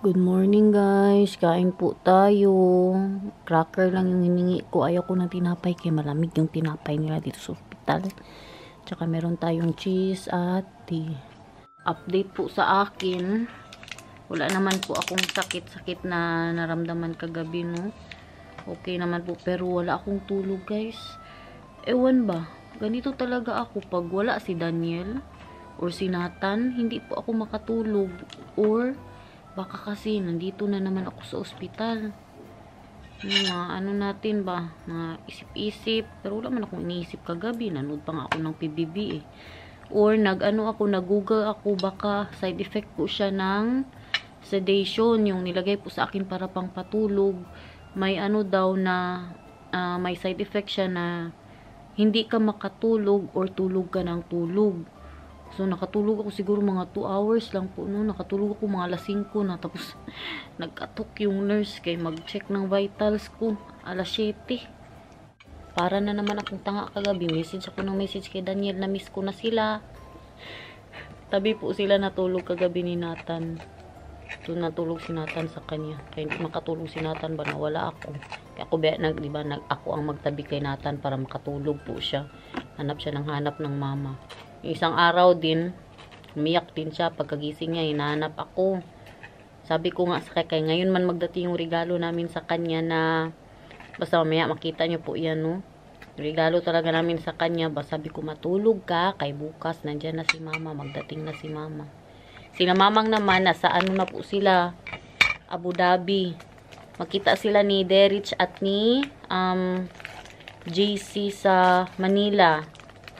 Good morning guys, kain po tayo. Cracker lang yung hiningi ko. Ayaw ko ng tinapay kaya malamig yung tinapay nila dito sa ospital. Tsaka meron tayong cheese at tea. Update po sa akin. Wala naman po akong sakit-sakit na naramdaman kagabi, no. Okay naman po, pero wala akong tulog guys. Ewan ba, ganito talaga ako pag wala si Daniel or si Nathan, hindi po ako makatulog. Or baka kasi nandito na naman ako sa ospital. Mga ano natin ba, mga isip-isip. Pero wala man akong iniisip kagabi. Nanood pa nga ako ng PBB eh. Or nag-google ako, baka side effect po siya ng sedation. Yung nilagay po sa akin para pang patulog. May ano daw na, may side effect siya na hindi ka makatulog or tulog ka ng tulog. So, nakatulog ako siguro mga 2 hours lang po, no? Nakatulog ako mga alas 5 na. Tapos, nag-atok yung nurse kay mag-check ng vitals ko. Alas 7. Para na naman akong tanga kagabi. Message ako ng message kay Daniel na miss ko na sila. Tabi po sila natulog kagabi ni Nathan. So, natulog si Nathan sa kanya. Kaya hindi makatulog si Nathan ba? Nawala ako. Kaya ako, diba, ako ang magtabi kay Nathan para makatulog po siya. Hanap siya ng hanap ng mama. Isang araw din, umiyak din siya. Pagkagising niya, hinahanap ako. Sabi ko nga sa kanya, ngayon man magdating yung regalo namin sa kanya na, basta mamaya makita niyo po yan, no? Regalo talaga namin sa kanya. Basta sabi ko, matulog ka, kay bukas, nandyan na si mama, magdating na si mama. Sila mamang naman, nasa ano na po sila, Abu Dhabi. Makita sila ni Derich at ni JC sa Manila.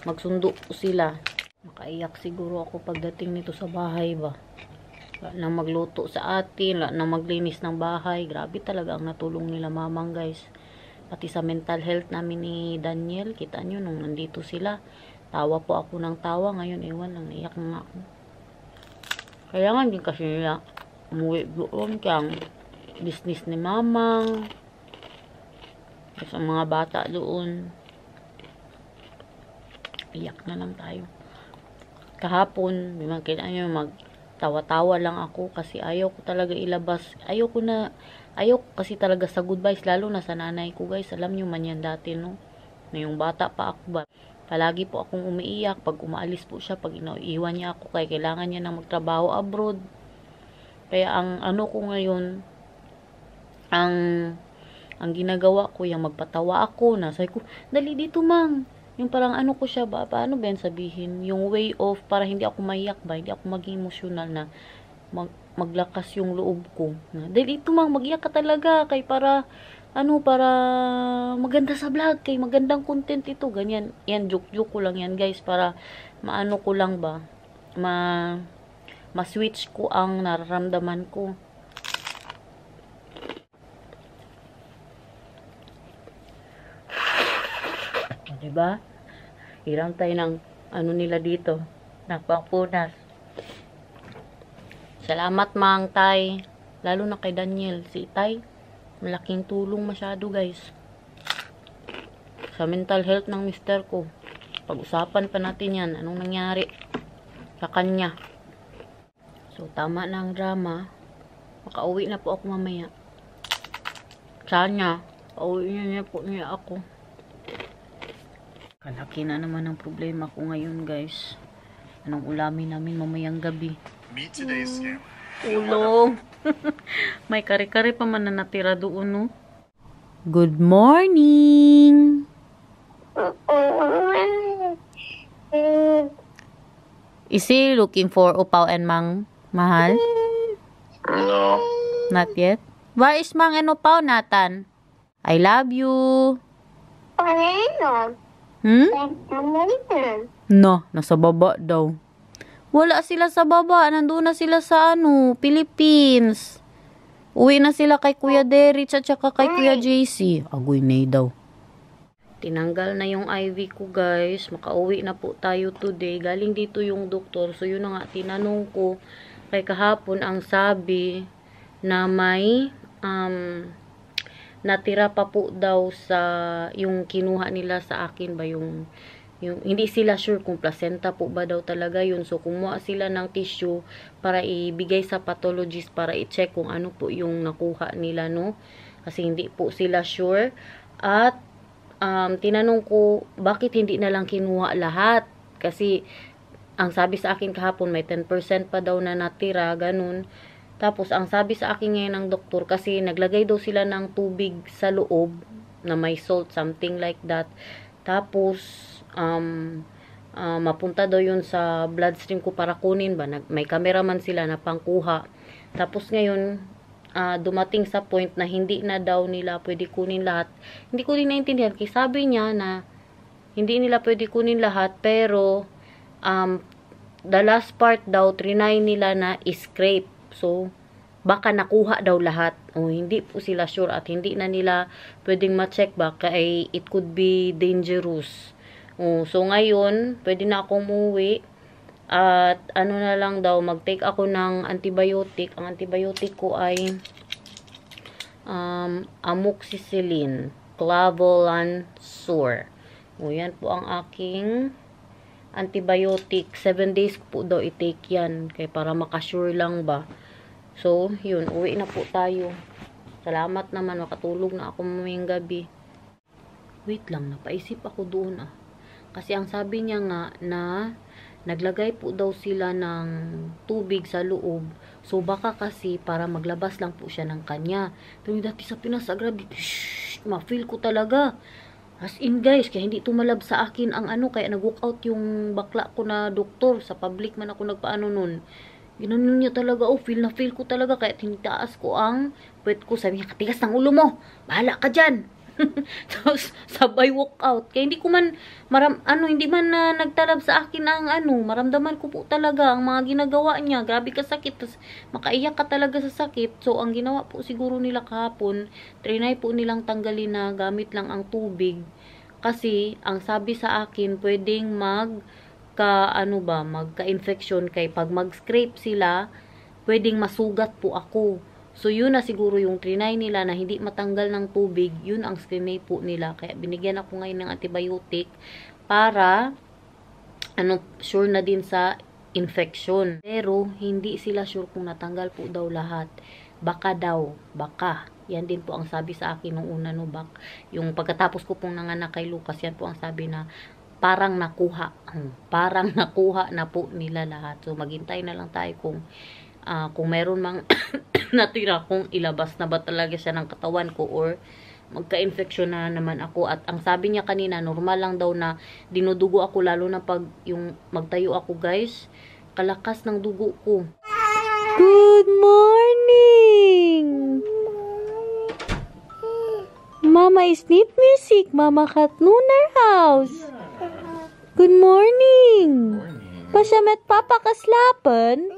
Magsundo po sila. Makaiyak siguro ako pagdating nito sa bahay ba. Wala nang magluto sa atin, wala nang maglinis ng bahay. Grabe talaga ang natulong nila mamang guys. Pati sa mental health namin ni Daniel, kita nyo nung nandito sila. Tawa po ako ng tawa. Ngayon, ewan lang, naiyak nga ako. Kailangan din kasi nila umuwi doon kang business ni mamang. Sa mga bata doon. Iyak na lang tayo. Kahapon, kailangan nyo magtawa-tawa lang ako kasi ayaw ko talaga ilabas. Ayaw ko kasi talaga sa goodbyes, lalo na sa nanay ko guys. Alam nyo man yan dati, no? Na yung bata pa ako ba. Palagi po akong umiiyak pag umaalis po siya, pag iiwan niya ako kaya kailangan niya na magtrabaho abroad. Kaya ang ano ko ngayon, ang ginagawa ko, yung magpatawa ako, nasay ko, dali dito mang. Yung parang ano ko siya ba, paano ba yan sabihin? Yung way of, para hindi ako maiyak ba, hindi ako maging emotional na maglakas yung loob ko. Dahil ito mang, mag-iyak ka talaga, kay para, para maganda sa vlog, kay magandang content ito, ganyan. Yan, joke-joke ko lang yan guys, para maano ko lang ba, ma-switch ko ang nararamdaman ko. Diba? Hiram tayo ng ano nila dito. Nagpapunas. Salamat mang tay. Lalo na kay Daniel. Si tay, malaking tulong masyado guys. Sa mental health ng mister ko. Pag-usapan pa natin yan. Anong nangyari sa kanya. So, tama na ang drama. Makauwi na po ako mamaya. Sana, pauwi niya po niya ako. Kalaki na naman ang problema ko ngayon guys. Anong ulamin namin mamayang gabi? Ulong. May kare-kare pa man na natira doon, no? Good morning! Is he looking for upaw and mang, mahal? No. Not yet? Where is mang and upaw, Nathan? I love you. No, nasa baba daw. Wala sila sa baba. Nandun na sila sa Philippines. Uwi na sila kay Kuya Derich at saka kay Kuya JC. Agoy na daw. Tinanggal na yung IV ko guys. Makauwi na po tayo today. Galing dito yung doktor. So yun na nga, tinanong ko kay kahapon ang sabi na may natira pa po daw sa yung kinuha nila sa akin ba yung Yung, hindi sila sure kung placenta po ba daw talaga yun. So, kumuha sila ng tissue para ibigay sa pathologist para i-check kung ano po yung nakuha nila, no? Kasi hindi po sila sure. At, tinanong ko, bakit hindi na lang kinuha lahat? Kasi, ang sabi sa akin kahapon, may 10% pa daw na natira, ganun. Tapos, ang sabi sa akin ngayon ng doktor, kasi naglagay daw sila ng tubig sa loob, na may salt, something like that. Tapos, mapunta daw yun sa bloodstream ko para kunin ba. May cameraman sila na pangkuha. Tapos ngayon, dumating sa point na hindi na daw nila pwede kunin lahat. Hindi ko din naintindihan. Kasi sabi niya na hindi nila pwede kunin lahat, pero the last part daw, trinay nila na scrape. So, baka nakuha daw lahat. O, hindi po sila sure at hindi na nila pwedeng ma-check ba kaya it could be dangerous. O, so, ngayon, pwede na akong umuwi. At, ano na lang daw, mag-take ako ng antibiotic. Ang antibiotic ko ay amoxicillin, Clavulanzor. O, yan po ang aking antibiotic. 7 days po daw i-take yan. Kaya para makasure lang ba. So, yun. Uwi na po tayo. Salamat naman. Makatulog na ako mamayang gabi. Wait lang. Napaisip ako doon Kasi ang sabi niya nga na naglagay po daw sila ng tubig sa loob. So, baka kasi para maglabas lang po siya ng kanya. Pero dati sa Pinas, grabe, ma-feel ko talaga. As in guys, kaya hindi tumalab sa akin ang kaya nag-walk out yung bakla ko na doktor. Sa public man ako nagpaano nun. Ginanon niya talaga, feel ko talaga. Kaya tinitaas ko ang puwet ko. Sabi niya, katigas ng ulo mo. Bahala ka dyan. Tapos, sabay walk out. Kaya hindi ko man, hindi man nagtalab sa akin ang maramdaman ko po talaga ang mga ginagawa niya. Grabe ka sakit. Tapos, makaiyak ka talaga sa sakit. So, ang ginawa po siguro nila kahapon, trinay po nilang tanggalin na gamit lang ang tubig. Kasi, ang sabi sa akin, pwedeng magka-infection kay pag mag-scrape sila, pwedeng masugat po ako. So, yun na siguro yung trinay nila na hindi matanggal ng tubig, yun ang screenay po nila. Kaya binigyan ako ngayon ng antibiotic para sure na din sa infection. Pero, hindi sila sure kung natanggal po daw lahat. Baka daw, baka. Yan din po ang sabi sa akin nung una, yung pagkatapos ko pong nanganak kay Lucas, yan po ang sabi na parang nakuha na po nila lahat. So, maghintay na lang tayo kung meron mang natira, kung ilabas na ba talaga siya ng katawan ko or magka-infection na naman ako. At ang sabi niya kanina, normal lang daw na dinudugo ako, lalo na pag yung magtayo ako guys, kalakas ng dugo ko. Good morning! Mama is need music. Mama kat Lunar house. Good morning. Pasya met papa kaslapen?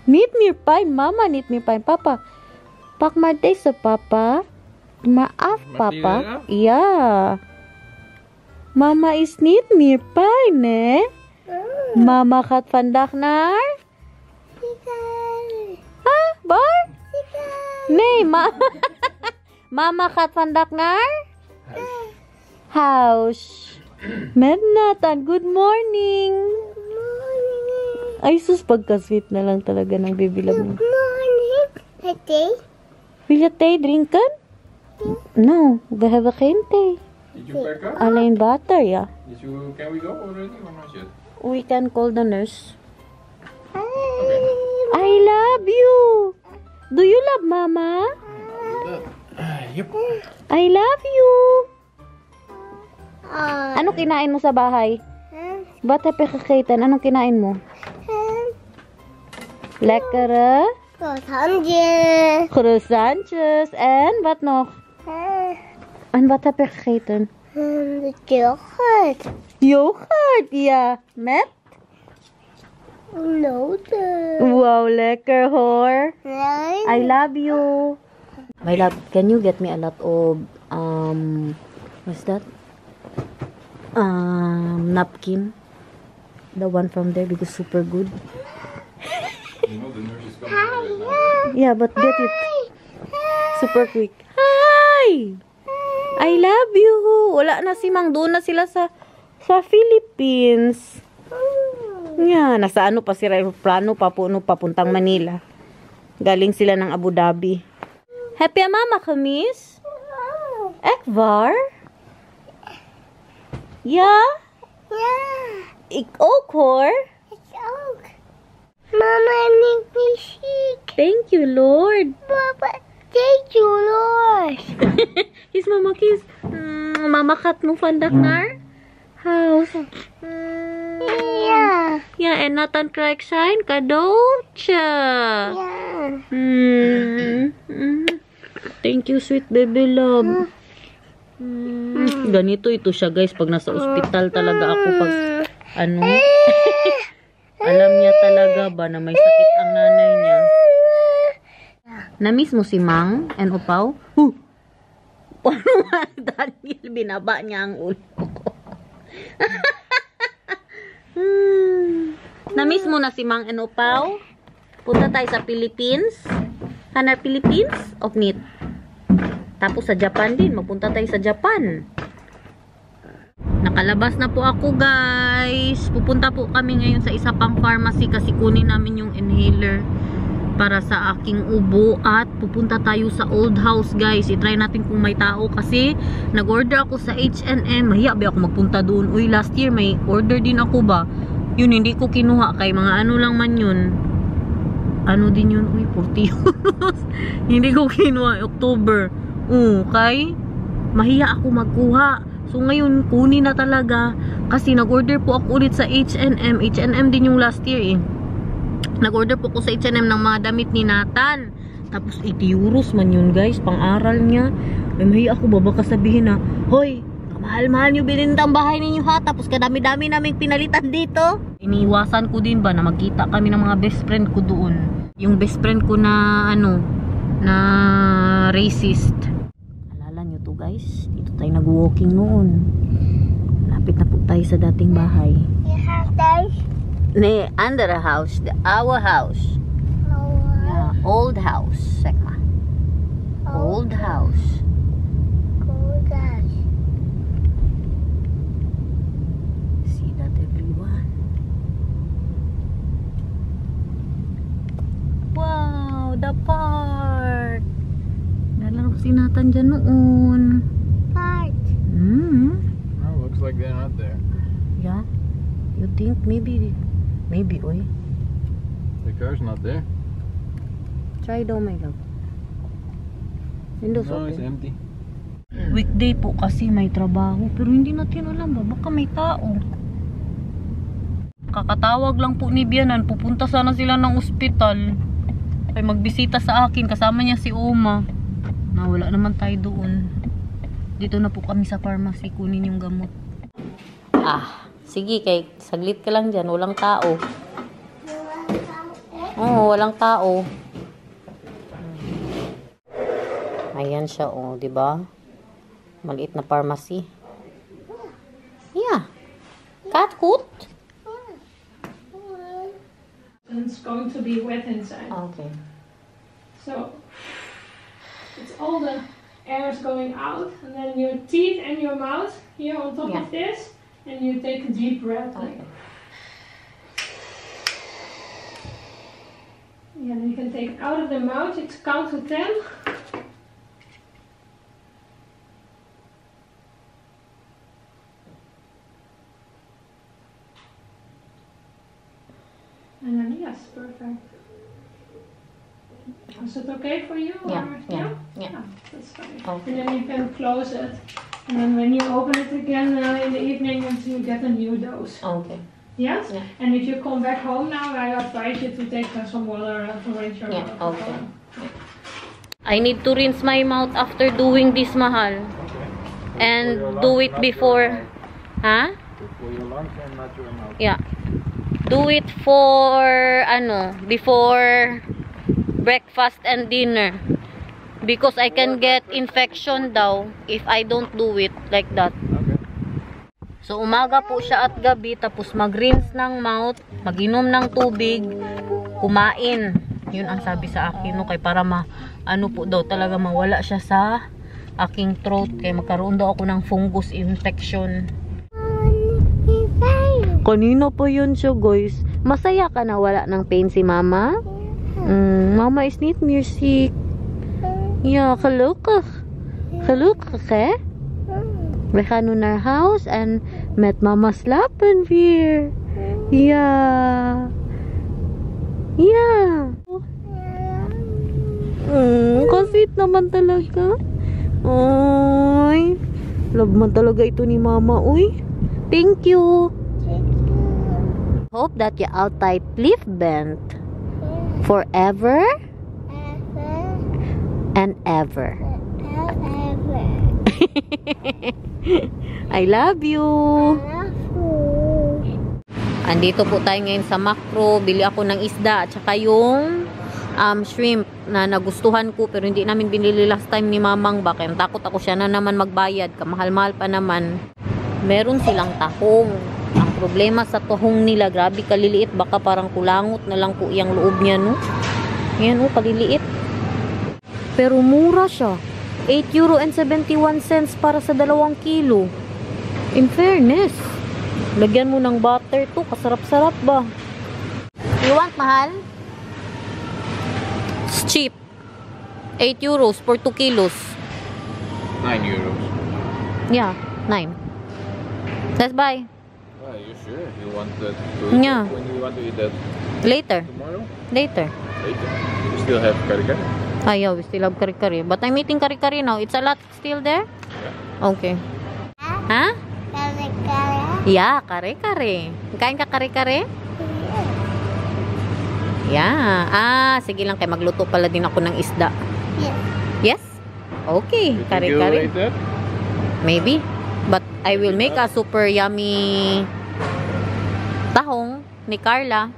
Meet me pain. Mama need me pain. Papa. Pak maday sa papa. Maaf papa. Yeah. Mama is need me pain Mama kat vandaag naar? Bar? Nee, Mama gaat vandaag naar? House. Met Nathan, good morning. Ay, sus, pagka-sweet na lang talaga ng baby love mo. Good morning. Thee? Will you tea drinken? No, we have geen thee. Did you pack up? Alleen water, ja. Can we go already or not yet? We can call the nurse. Okay. I love you. Do you love Mama? Yep. I love you. Ano kinain mo sa bahay? Wat heb je gegeten? Anong kinain mo? Lekkere Croissantjes. croissantjes. En wat nog? En wat heb je gegeten? Yoghurt. Yoghurt, ja. Met? Noten. Wow, lekker hoor. Nee. I love you. My love, can you get me a lot of, what's that? Napkin. The one from there because super good. You know the nurse is coming right now. Yeah, but get it super quick. Hi! I love you. Wala na si Mang. Doon na sila sa Philippines. Nga, nasa ano pa si aeroplano papuntang Manila. Galing sila ng Abu Dhabi. Happy mama kamis? Ekvar? Ja? Ik ook hoor. Mama, ik ben ziek. Thank you, Lord. Papa, thank you, Lord. Kiss mama, kiss. Mama kat mo vandaag naar huis. Ja. Ja, en Nathan krijgt zijn cadeautje. Ja. Thank you, sweet baby love. Ganito ito siya, guys. Pag nasa ospital talaga ako, pag ano, alam niya talaga ba na may sakit ang nanay niya. Na-miss mo si Mang and Upaw? Ano nga, Daniel, binaba niya ang ulo ko. Na-miss mo na si Mang and Upaw? Punta tayo sa Philippines. Hanap Philippines? Of need. Tapos sa Japan din. Magpunta tayo sa Japan. Nakalabas na po ako, guys. Pupunta po kami ngayon sa isa pang pharmacy kasi kunin namin yung inhaler para sa aking ubo at pupunta tayo sa old house, guys. I-try natin kung may tao kasi nag-order ako sa H&M. Mahiya ba ako magpunta doon? Uy, last year may order din ako ba? Yun, hindi ko kinuha kay mga ano lang man yun. Ano din yun? Uy, 40 euros. Hindi ko kinuha October. Okay? Mahiya ako magkuha. So ngayon, kunin na talaga. Kasi nag-order po ako ulit sa H&M. H&M din yung last year eh. Nag-order po ako sa H&M ng mga damit ni Nathan. Tapos 80 euros man yun, guys. Pang-aral niya. Ay, mahiya ako ba baka sabihin na, hoy, kamahal-mahal nyo binintang bahay ninyo ha. Tapos kadami-dami naming pinalitan dito. Iniiwasan ko din ba na magkita kami ng mga best friend ko doon. Yung best friend ko na ano, na racist. Alala nyo to, guys. Dito tayo nag-walking noon. Lapit na po tayo sa dating bahay. Je gaat thuis. Nee, andere house. The our house. Ja, old house, zeg maar. Old house. Cool thuis. See that, everyone? Wow, the park. Nalaro si Nathan dyan noon. Paard. Oh, looks like they're not there. Yeah? You think maybe, oy. The car's not there. Try daw, my love. Windows No, it's open. empty. Weekday po kasi may trabaho, pero hindi natin alam ba, baka may tao. Kakatawag lang po ni Bianan, pupunta sana sila ng ospital. Ay magbisita sa akin, kasama niya si Oma. Wala naman tayo doon. Dito na po kami sa pharmacy, kunin yung gamot. Sige, kay saglit ka lang dyan, walang tao. Oo, walang tao. Ayan siya, oh, di ba? Maliit na pharmacy. Yeah. Cat food? And it's going to be wet inside. Okay. So it's all the air is going out, and then your teeth and your mouth here on top Yeah. of this, and you take a deep breath. Okay. Yeah, then you can take it out of the mouth. It's count to 10. And then yes, perfect. Is it okay for you? Yeah, or- yeah. That's fine. Okay. And then you can close it. And then when you open it again in the evening, you get a new dose. Okay. Yes? Yeah. And if you come back home now, I advise you to take some water to rinse your Yeah, mouth. okay. I need to rinse my mouth after doing this, Mahal. And do it before. Huh? For your lungs and not your mouth. Yeah. Do it for, before breakfast and dinner. Because I can get infection daw if I don't do it like that. Okay. So, umaga po siya at gabi, tapos mag-rinse ng mouth, mag-inom ng tubig, kumain. Yun ang sabi sa akin, no, kay para po daw talaga mawala siya sa aking throat kay magkaroon daw ako ng fungus infection. Kanina pa yun siya, guys. Masaya ka na wala ng pain si mama? Mama is niet meer sick. Ja, gelukkig. Gelukkig, hè? We gaan nu naar huis en met mama slapen weer. Ja. Ja. Kasit naman talaga. Ay. Love man talaga ito ni mama, uy. Thank you. Hope that you outside live bent forever and ever. I love you. Andito po tayo ngayon sa Macro. Bili ako ng isda at saka yung shrimp na nagustuhan ko pero hindi namin binili last time ni Mamang ba. Kaya takot ako siya na naman magbayad. Kamahal-mahal pa naman. Meron silang tahong. Ang problema sa tahong nila, grabe kaliliit. Baka parang kulangot na lang po yung loob niya, no? Yan, oh, kaliliit. Pero mura siya. €8.71 para sa 2 kilo. In fairness, lagyan mo ng butter to. Kasarap-sarap ba? You want mahal? It's cheap. €8 for 2 kilos. €9. Yeah, 9. Let's buy. Are you sure you want that? Yeah. When do you want to eat that? Later. Tomorrow? Later. Later. You still have kari-kari? Yeah, we still have kari-kari. But I'm eating kari-kari now. It's a lot still there? Yeah. Okay. Ha? Yeah, kare-kare. Kain ka kare-kare? Yeah. Sige lang kay magluto pala din ako ng isda. Yes? Okay, You think kare-kare. you'll eat that? Maybe. But I will make a super yummy tahong ni Carla.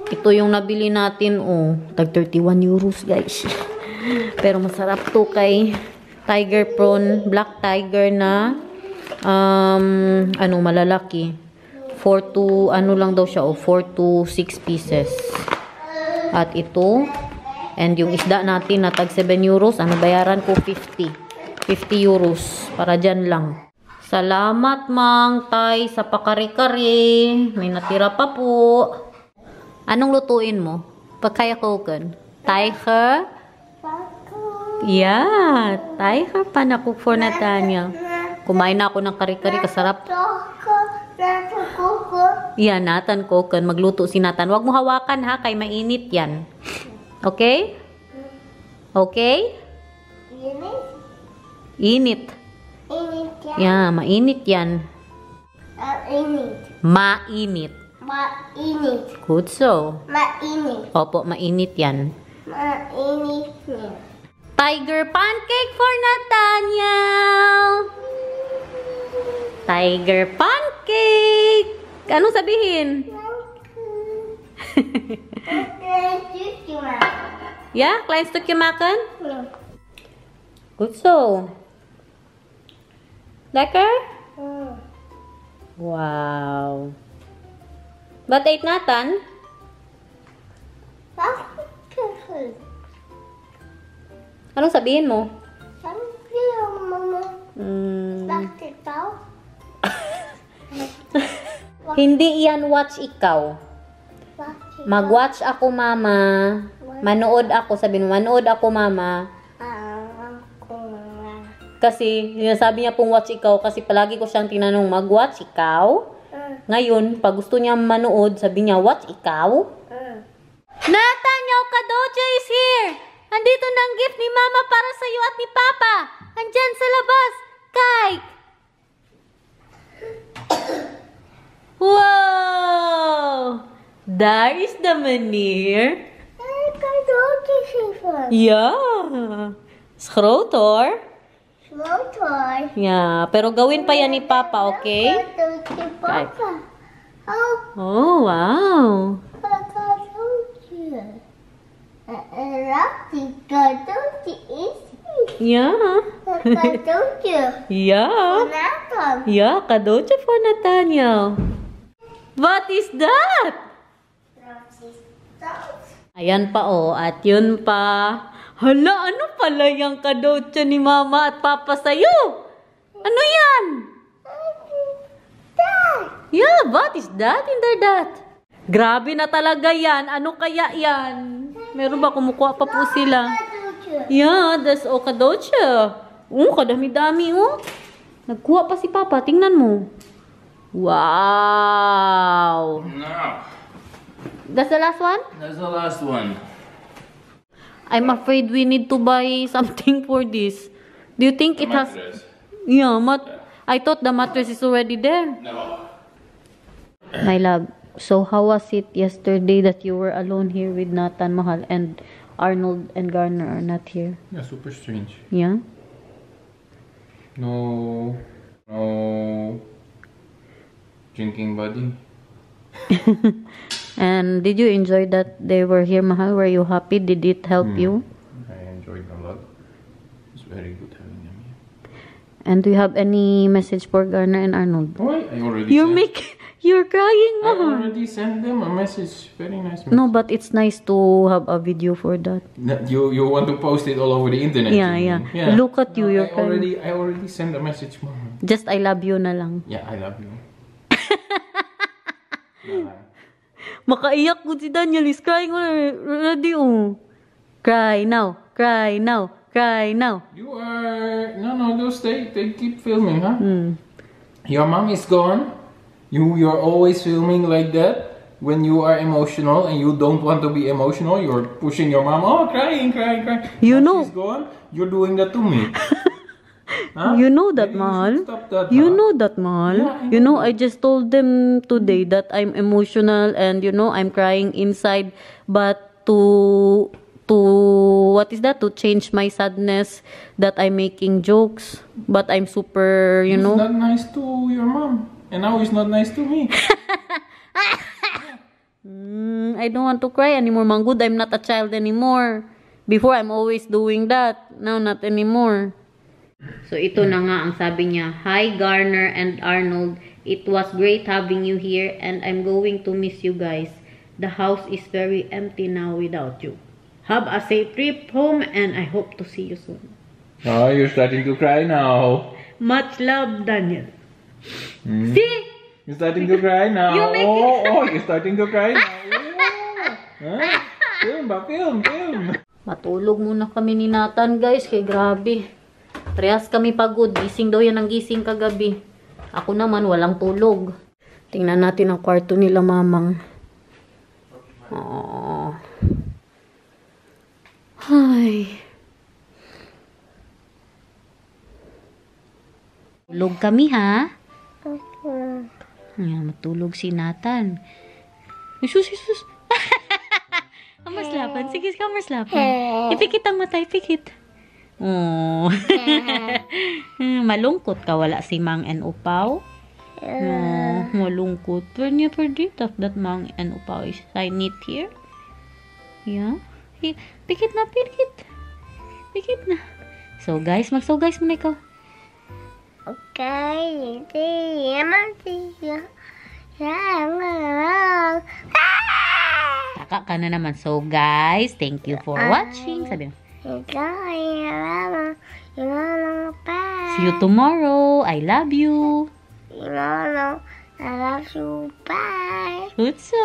Ito yung nabili natin, oh. Tag €31, guys. Pero masarap to kay tiger prawn, black tiger na malalaki. 4 to, lang daw siya, 4 to 6 pieces. At ito, and yung isda natin na tag €7, bayaran ko 50 euros. Para dyan lang. Salamat, Mang Tay, sa pakari-kari. May natira pa po. Anong lutuin mo? Pagkaya koken? Tiger? Yeah, tiger pa na cook for Natanya. Kumain na ako ng kari-kari, kasarap. Yeah, Nathan koken. Magluto si Nathan. Huwag mo hawakan ha, kay mainit yan. Okay? Okay? Init. Yeah, mainit yan. Mainit. Good so. Opo, mainit yan. Tiger pancake for Nathaniel. Tiger pancake. Anong sabihin? Yeah, klein stukje maken? Good so. Lekker? Wow. Wat eet Nathan? Anong sabihin mo? Hindi yan watch ikaw. Mag-watch ako, mama. Manood ako. Sabi mo, manood ako, mama. Kasi, sinasabi niya pong watch ikaw kasi palagi ko siyang tinanong, mag-watch ikaw? Ngayon, pag gusto niya manood, sabi niya, watch ikaw? Nathan, your kadoja is here! Andito na ang gift ni Mama para sa iyo at ni Papa! Andyan sa labas! Kike! Wow! Daar is the meneer. Yeah! Is groot hoor. Yeah, pero gawin pa yan ni Papa, okay? Kijk. Oh, wow. Yeah. Yeah. Yeah, cadeautje voor Nathaniel. What is that? Ayan pa oh, at yun pa. Hala, ano pala yung kadotsa ni mama at papa sa'yo? Ano yan? Yeah, what is that in there that? Grabe na talaga yan. Ano kaya yan? Meron ba kumukuha pa po sila? Yeah, that's okadotcha. Kadami-dami, oh. Nagkuha pa si Papa. Tingnan mo. Wow. No. That's the last one? That's the last one. I'm afraid we need to buy something for this. Do you think it has... Mattress. Yeah, I thought the mattress is already there. No. My love, so how was it yesterday that you were alone here with Nathan, Mahal, and Arnold and Garner are not here? Yeah, super strange. Yeah? No drinking buddy. And did you enjoy that they were here, Mahal? Were you happy? Did it help you? I enjoyed a lot. It's very good having them here. And do you have any message for Garner and Arnold? Oh, I already You're crying, I Mahal. already sent them a message. Very nice message. No, but it's nice to have a video for that. You want to post it all over the internet? Yeah, you yeah. mean? Look at you, you're crying. I already sent a message, Mom. Just I love you na lang. Yeah, I love you. Makaiyak ko si Daniel. He's crying already, oh. Cry now. Cry now. Cry now. You are those they keep filming, huh? Hmm. Your mom is gone. You're always filming like that when you are emotional and you don't want to be emotional. You're pushing your mom. Oh, crying. You Now know. she's gone. You're doing that to me. Huh? You know that, Maybe you Mahal. should stop that, You huh? know that, Mahal. Yeah, I You know, I just told them today that I'm emotional and, I'm crying inside. But to what is that? To change my sadness, that I'm making jokes. But I'm super, He's not nice to your mom. And now he's not nice to me. I don't want to cry anymore, Manggod. I'm not a child anymore. Before, I'm always doing that. Now, not anymore. So, ito na nga ang sabi niya. Hi, Garner and Arnold. It was great having you here and I'm going to miss you guys. The house is very empty now without you. Have a safe trip home and I hope to see you soon. Oh, you're starting to cry now. Much love, Daniel. See? You're starting to cry now. You make You're starting to cry now. Yeah. Huh? Film. Matulog muna kami ni Nathan, guys. Kaya grabe. Parehas kami pagod. Gising daw yan ang gising kagabi. Ako naman, walang tulog. Tingnan natin ang kwarto nila, mamang. Aww. Ay. Tulog kami, ha? Ayan, matulog si Nathan. Jesus. Kamaslapan. Sige, kamaslapan. Ipikit ang mata, ipikit. Oh. Malungkot ka, wala si Mang and Upaw. Oh, malungkot. Pwede that Mang and Upaw is I need here. Yeah. Pikit na. So guys, guys muna ikaw. Okay, Taka ka na naman. So guys, thank you for watching. Sabi mo. See you tomorrow. I love you. I love you. Bye. So,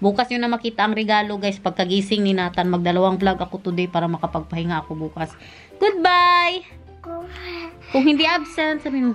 bukas nyo na makita ang regalo, guys. Pagkagising ni Nathan, magdalawang vlog ako today para makapagpahinga ako bukas. Goodbye! Kung hindi absent, sabi mo.